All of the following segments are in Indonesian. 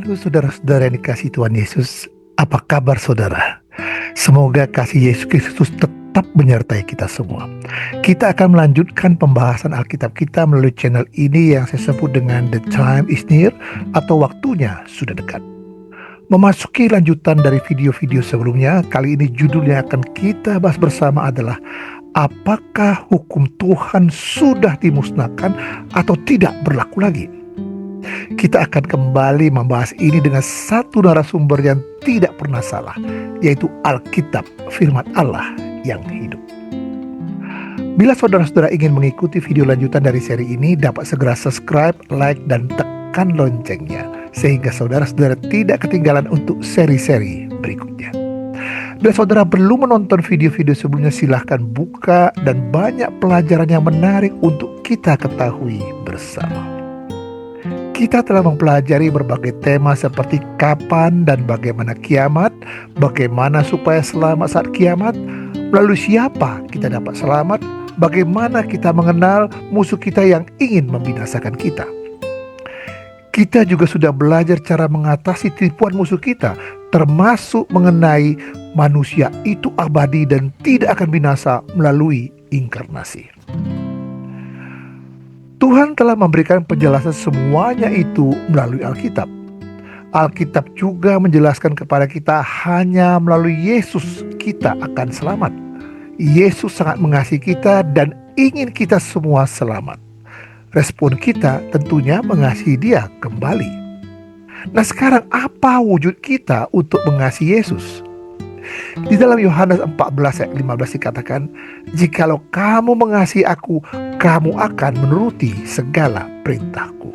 Halo saudara-saudara yang dikasihi Tuhan Yesus, apa kabar saudara? Semoga kasih Yesus Kristus tetap menyertai kita semua. Kita akan melanjutkan pembahasan Alkitab kita melalui channel ini yang saya sebut dengan The Time is Near atau waktunya sudah dekat. Memasuki lanjutan dari video-video sebelumnya, kali ini judul yang akan kita bahas bersama adalah apakah hukum Tuhan sudah dimusnahkan atau tidak berlaku lagi? Kita akan kembali membahas ini dengan satu narasumber yang tidak pernah salah, yaitu Alkitab, firman Allah yang hidup. Bila saudara-saudara ingin mengikuti video lanjutan dari seri ini, dapat segera subscribe, like, dan tekan loncengnya, sehingga saudara-saudara tidak ketinggalan untuk seri-seri berikutnya. Bila saudara belum menonton video-video sebelumnya, silahkan buka dan banyak pelajaran yang menarik untuk kita ketahui bersama. Kita telah mempelajari berbagai tema seperti kapan dan bagaimana kiamat, bagaimana supaya selamat saat kiamat, melalui siapa kita dapat selamat, bagaimana kita mengenal musuh kita yang ingin membinasakan kita. Kita juga sudah belajar cara mengatasi tipuan musuh kita, termasuk mengenai manusia itu abadi dan tidak akan binasa melalui inkarnasi. Tuhan telah memberikan penjelasan semuanya itu melalui Alkitab. Alkitab juga menjelaskan kepada kita hanya melalui Yesus kita akan selamat. Yesus sangat mengasihi kita dan ingin kita semua selamat. Respon kita tentunya mengasihi Dia kembali. Nah, sekarang apa wujud kita untuk mengasihi Yesus? Di dalam Yohanes 14 ayat 15 dikatakan, "Jikalau kamu mengasihi aku, kamu akan menuruti segala perintahku."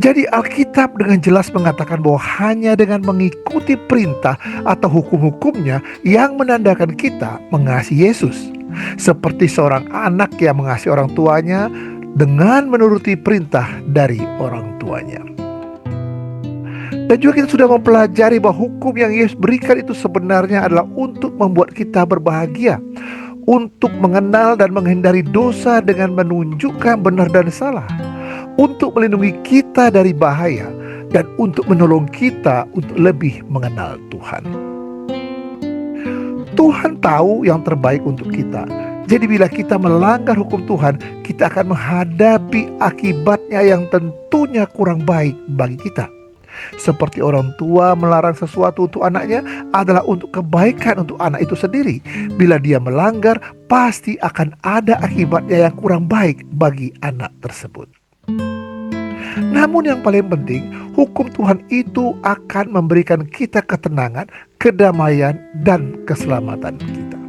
Jadi Alkitab dengan jelas mengatakan bahwa hanya dengan mengikuti perintah atau hukum-hukumnya yang menandakan kita mengasihi Yesus. Seperti seorang anak yang mengasihi orang tuanya dengan menuruti perintah dari orang tuanya. Dan juga kita sudah mempelajari bahwa hukum yang Yesus berikan itu sebenarnya adalah untuk membuat kita berbahagia, untuk mengenal dan menghindari dosa dengan menunjukkan benar dan salah, untuk melindungi kita dari bahaya, dan untuk menolong kita untuk lebih mengenal Tuhan. Tuhan tahu yang terbaik untuk kita. Jadi bila kita melanggar hukum Tuhan, kita akan menghadapi akibatnya yang tentunya kurang baik bagi kita. Seperti orang tua melarang sesuatu untuk anaknya adalah untuk kebaikan untuk anak itu sendiri. Bila dia melanggar, pasti akan ada akibatnya yang kurang baik bagi anak tersebut. Namun yang paling penting, hukum Tuhan itu akan memberikan kita ketenangan, kedamaian, dan keselamatan kita.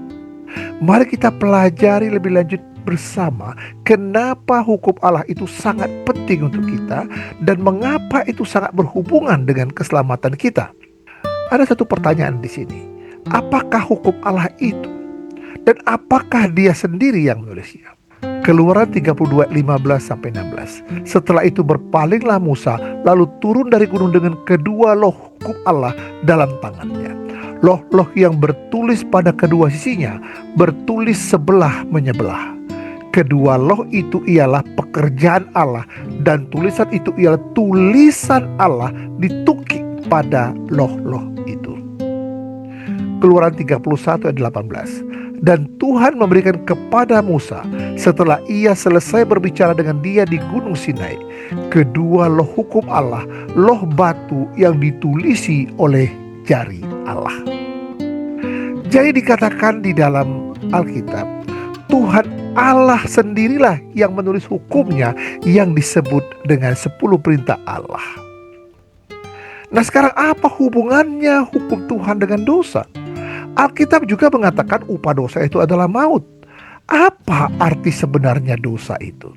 Mari kita pelajari lebih lanjut bersama kenapa hukum Allah itu sangat penting untuk kita dan mengapa itu sangat berhubungan dengan keselamatan kita. Ada satu pertanyaan di sini. Apakah hukum Allah itu? Dan apakah Dia sendiri yang menulisnya? Keluaran 32 15-16. Setelah itu berpalinglah Musa lalu turun dari gunung dengan kedua loh hukum Allah dalam tangannya. Loh-loh yang bertulis pada kedua sisinya, bertulis sebelah menyebelah. Kedua loh itu ialah pekerjaan Allah, dan tulisan itu ialah tulisan Allah ditukik pada loh-loh itu. Keluaran 31 ayat 18. Dan Tuhan memberikan kepada Musa setelah ia selesai berbicara dengan dia di Gunung Sinai, kedua loh hukum Allah, loh batu yang ditulisi oleh jari Allah. Jadi dikatakan di dalam Alkitab, Tuhan Allah sendirilah yang menulis hukumnya yang disebut dengan 10 perintah Allah. Nah, sekarang apa hubungannya hukum Tuhan dengan dosa? Alkitab juga mengatakan upah dosa itu adalah maut. Apa arti sebenarnya dosa itu?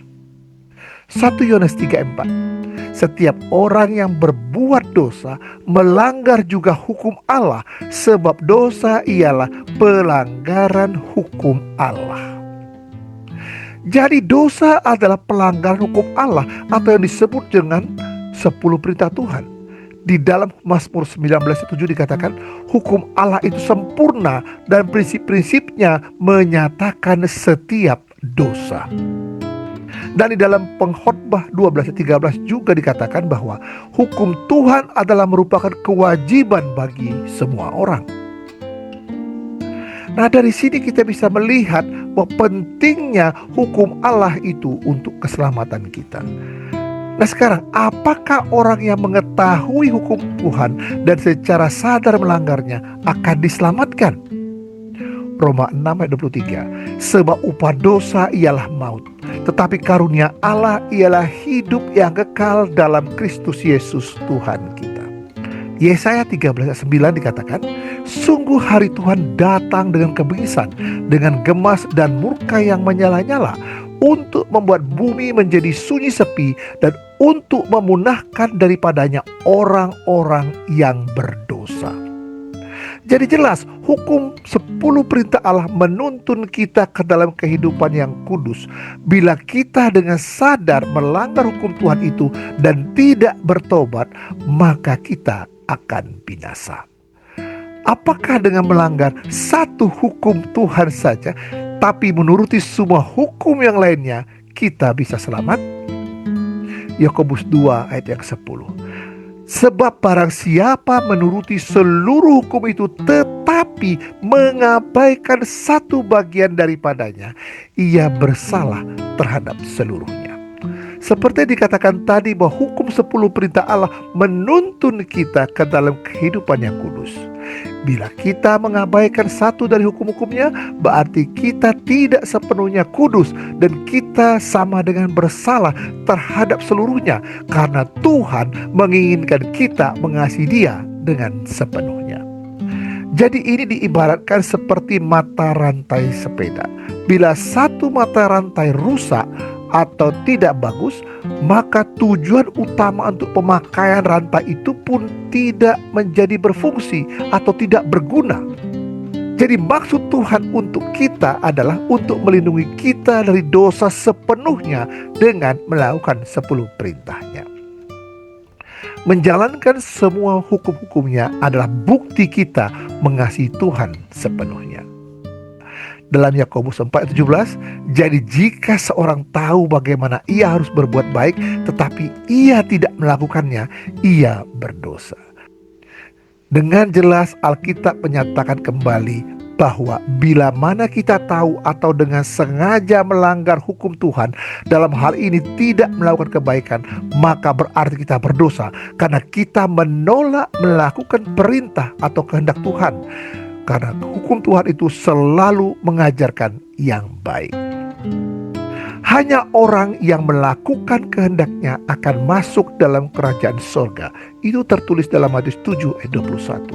1 Yohanes 3:4. Setiap orang yang berbuat dosa melanggar juga hukum Allah, sebab dosa ialah pelanggaran hukum Allah. Jadi dosa adalah pelanggaran hukum Allah atau yang disebut dengan 10 perintah Tuhan. Di dalam Mazmur 19:7 dikatakan hukum Allah itu sempurna dan prinsip-prinsipnya menyatakan setiap dosa. Dan di dalam Pengkhotbah 12:13 juga dikatakan bahwa hukum Tuhan adalah merupakan kewajiban bagi semua orang. Nah, dari sini kita bisa melihat bahwa pentingnya hukum Allah itu untuk keselamatan kita. Nah, sekarang apakah orang yang mengetahui hukum Tuhan dan secara sadar melanggarnya akan diselamatkan? Roma 6 ayat 23. Sebab upah dosa ialah maut, tetapi karunia Allah ialah hidup yang kekal dalam Kristus Yesus Tuhan kita. Yesaya 13 ayat 9 dikatakan, sungguh hari Tuhan datang dengan kebengisan, dengan gemas dan murka yang menyala-nyala, untuk membuat bumi menjadi sunyi sepi dan untuk memunahkan daripadanya orang-orang yang berdosa. Jadi jelas, hukum 10 perintah Allah menuntun kita ke dalam kehidupan yang kudus. Bila kita dengan sadar melanggar hukum Tuhan itu dan tidak bertobat, maka kita akan binasa. Apakah dengan melanggar satu hukum Tuhan saja, tapi menuruti semua hukum yang lainnya, kita bisa selamat? Yakobus 2 ayat yang 10. Sebab barang siapa menuruti seluruh hukum itu tetapi mengabaikan satu bagian daripadanya, ia bersalah terhadap seluruhnya. Seperti dikatakan tadi bahwa hukum 10 perintah Allah menuntun kita ke dalam kehidupan yang kudus. Bila kita mengabaikan satu dari hukum-hukumnya, berarti kita tidak sepenuhnya kudus dan kita sama dengan bersalah terhadap seluruhnya, karena Tuhan menginginkan kita mengasihi Dia dengan sepenuhnya. Jadi ini diibaratkan seperti mata rantai sepeda. Bila satu mata rantai rusak atau tidak bagus, maka tujuan utama untuk pemakaian rantai itu pun tidak menjadi berfungsi atau tidak berguna. Jadi maksud Tuhan untuk kita adalah untuk melindungi kita dari dosa sepenuhnya dengan melakukan 10 perintahnya. Menjalankan semua hukum-hukumnya adalah bukti kita mengasihi Tuhan sepenuhnya. Dalam Yakobus 4:17, jadi jika seorang tahu bagaimana ia harus berbuat baik, tetapi ia tidak melakukannya, ia berdosa. Dengan jelas Alkitab menyatakan kembali bahwa bila mana kita tahu atau dengan sengaja melanggar hukum Tuhan, dalam hal ini tidak melakukan kebaikan, maka berarti kita berdosa karena kita menolak melakukan perintah atau kehendak Tuhan. Karena hukum Tuhan itu selalu mengajarkan yang baik. Hanya orang yang melakukan kehendaknya akan masuk dalam kerajaan sorga. Itu tertulis dalam Matius 7 ayat 21.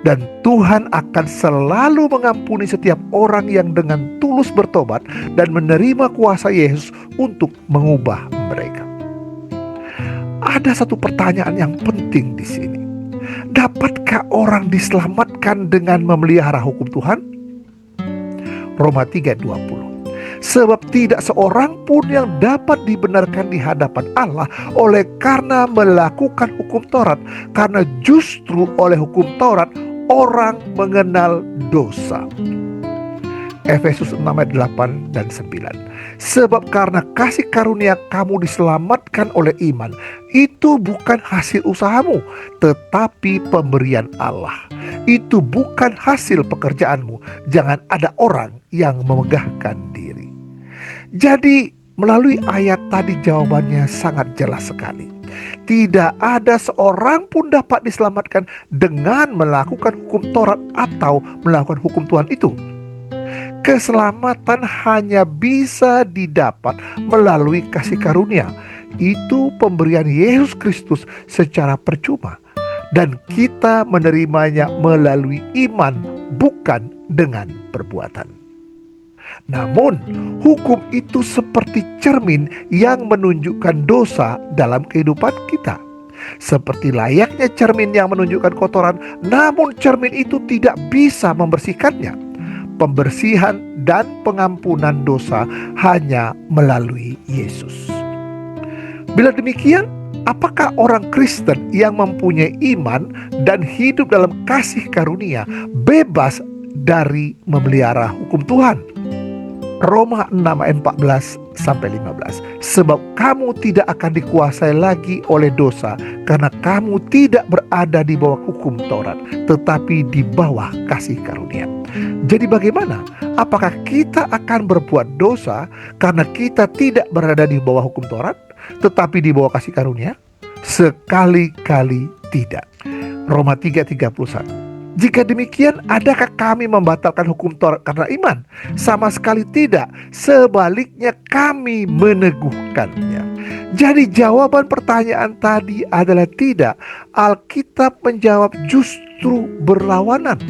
Dan Tuhan akan selalu mengampuni setiap orang yang dengan tulus bertobat dan menerima kuasa Yesus untuk mengubah mereka. Ada satu pertanyaan yang penting di sini. Dapatkah orang diselamatkan dengan memelihara hukum Tuhan? Roma 3:20. Sebab tidak seorang pun yang dapat dibenarkan di hadapan Allah oleh karena melakukan hukum Taurat, karena justru oleh hukum Taurat orang mengenal dosa. Efesus 6 ayat 8 dan 9. Sebab karena kasih karunia kamu diselamatkan oleh iman, itu bukan hasil usahamu, tetapi pemberian Allah. Itu bukan hasil pekerjaanmu. Jangan ada orang yang memegahkan diri. Jadi melalui ayat tadi jawabannya sangat jelas sekali. Tidak ada seorang pun dapat diselamatkan dengan melakukan hukum Taurat atau melakukan hukum Tuhan itu. Keselamatan hanya bisa didapat melalui kasih karunia. Itu pemberian Yesus Kristus secara percuma. Dan kita menerimanya melalui iman, bukan dengan perbuatan. Namun, hukum itu seperti cermin yang menunjukkan dosa dalam kehidupan kita. Seperti layaknya cermin yang menunjukkan kotoran, namun cermin itu tidak bisa membersihkannya. Pembersihan dan pengampunan dosa hanya melalui Yesus. Bila demikian, apakah orang Kristen yang mempunyai iman dan hidup dalam kasih karunia bebas dari memelihara hukum Tuhan? Roma 6 ayat 14 14-15. Sebab kamu tidak akan dikuasai lagi oleh dosa, karena kamu tidak berada di bawah hukum Taurat, tetapi di bawah kasih karunia. Jadi bagaimana? Apakah kita akan berbuat dosa karena kita tidak berada di bawah hukum Taurat, tetapi di bawah kasih karunia? Sekali-kali tidak. Roma 3:31. Jika demikian, adakah kami membatalkan hukum Taurat karena iman? Sama sekali tidak. Sebaliknya kami meneguhkannya. Jadi jawaban pertanyaan tadi adalah tidak. Alkitab menjawab justru berlawanan.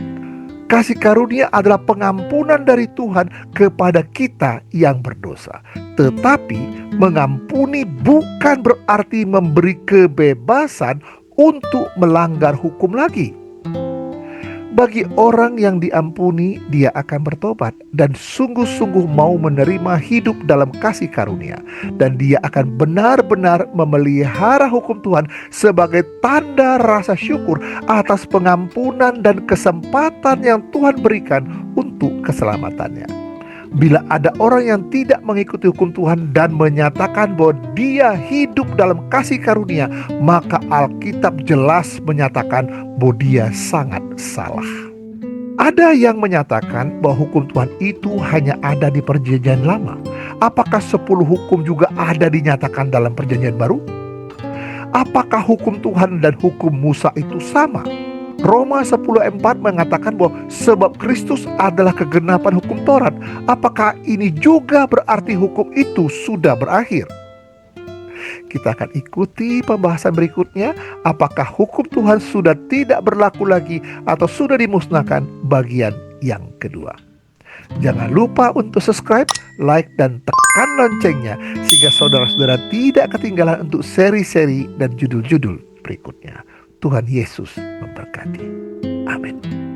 Kasih karunia adalah pengampunan dari Tuhan kepada kita yang berdosa. Tetapi mengampuni bukan berarti memberi kebebasan untuk melanggar hukum lagi. Bagi orang yang diampuni, dia akan bertobat dan sungguh-sungguh mau menerima hidup dalam kasih karunia. Dan dia akan benar-benar memelihara hukum Tuhan sebagai tanda rasa syukur atas pengampunan dan kesempatan yang Tuhan berikan untuk keselamatannya. Bila ada orang yang tidak mengikuti hukum Tuhan dan menyatakan bahwa dia hidup dalam kasih karunia, maka Alkitab jelas menyatakan bahwa dia sangat salah. Ada yang menyatakan bahwa hukum Tuhan itu hanya ada di Perjanjian Lama. Apakah 10 hukum juga ada dinyatakan dalam Perjanjian Baru? Apakah hukum Tuhan dan hukum Musa itu sama? Roma 10:4 mengatakan bahwa sebab Kristus adalah kegenapan hukum Taurat. Apakah ini juga berarti hukum itu sudah berakhir? Kita akan ikuti pembahasan berikutnya. Apakah hukum Tuhan sudah tidak berlaku lagi atau sudah dimusnahkan, bagian yang kedua. Jangan lupa untuk subscribe, like, dan tekan loncengnya sehingga saudara-saudara tidak ketinggalan untuk seri-seri dan judul-judul berikutnya. Tuhan Yesus memberkati. Amin.